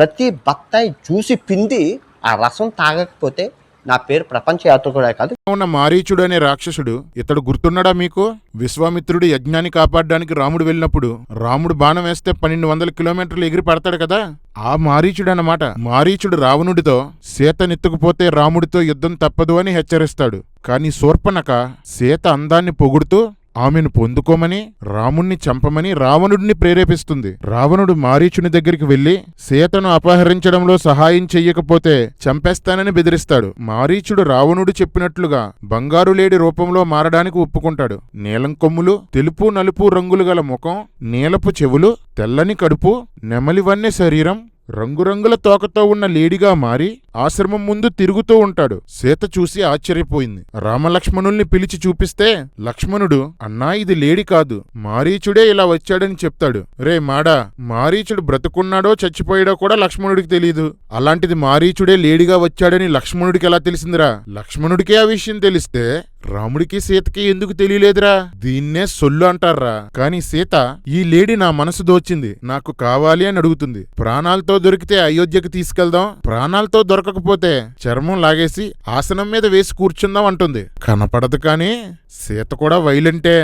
ప్రతి బత్తాయి జ్యూసి పిండి ఆ రసం తాగకపోతే నా పేరు ప్రపంచ యాత్రికుడే కాదు. ఉన్న మారీచుడు అనే రాక్షసుడు ఇతడు గుర్తున్నాడా మీకు? విశ్వామిత్రుడు యజ్ఞాన్ని కాపాడడానికి రాముడు వెళ్ళినప్పుడు రాముడు బాణం వేస్తే 1200 కిలోమీటర్లు ఎగిరి పడతాడు కదా, ఆ మారీచుడు అన్నమాట. మారీచుడు రావణుడితో సీతనెత్తుకుపోతే రాముడితో యుద్ధం తప్పదు అని హెచ్చరిస్తాడు. కాని శూర్పణఖ సీత అందాన్ని పొగుడుతూ ఆమెను పొందుకోమని రాముణ్ణి చంపమని రావణుడిని ప్రేరేపిస్తుంది. రావణుడు మారీచుని దగ్గరికి వెళ్లి సీతను అపహరించడంలో సహాయం చెయ్యకపోతే చంపేస్తానని బెదిరిస్తాడు. మారీచుడు రావణుడు చెప్పినట్లుగా బంగారు లేడి రూపంలో మారడానికి ఒప్పుకుంటాడు. నీలం కొమ్ములు, తెలుపు నలుపు రంగులు గల ముఖం, నీలపు చెవులు, తెల్లని కడుపు, నెమలివన్నె శరీరం, రంగురంగుల తోకతో ఉన్న లేడిగా మారి ఆశ్రమం ముందు తిరుగుతూ ఉంటాడు. సీత చూసి ఆశ్చర్యపోయింది. రామలక్ష్మణుల్ని పిలిచి చూపిస్తే లక్ష్మణుడు, అన్నా ఇది లేడి కాదు, మారీచుడే ఇలా వచ్చాడని చెప్తాడు. రే మాడా, మారీచుడు బ్రతుకున్నాడో చచ్చిపోయాడో కూడా లక్ష్మణుడికి తెలీదు. అలాంటిది మారీచుడే లేడిగా వచ్చాడని లక్ష్మణుడికి ఎలా తెలిసిందిరా? లక్ష్మణుడికే ఆ విషయం తెలిస్తే రాముడికి సీతకి ఎందుకు తెలియలేదురా? దీన్నే సొల్లు అంటారా. కాని సీత, ఈ లేడి నా మనసు దోచింది, నాకు కావాలి అని అడుగుతుంది. ప్రాణాలతో దొరికితే అయోధ్యకి తీసుకెళ్దాం, ప్రాణాలతో దొరకకపోతే చర్మం లాగేసి ఆసనం మీద వేసి కూర్చుందాం అంటుంది. కనపడదు కాని సీత కూడా వైలెంటే.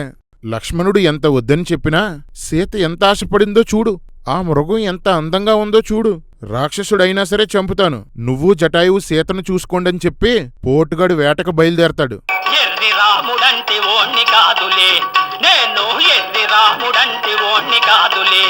లక్ష్మణుడు ఎంత వద్దని చెప్పినా సీత ఎంత ఆశపడిందో చూడు. ఆ మృగం ఎంత అందంగా ఉందో చూడు. రాక్షసుడైనా సరే చంపుతాను, నువ్వు జటాయువు సీతను చూసుకోండని చెప్పి పోటుగాడు వేటకు బయలుదేరతాడు. ఎర్రి రాముడంటి ఓణ్ణి కాదులే, నేను ఎర్రి రాముడంటి ఓణ్ణి కాదులే.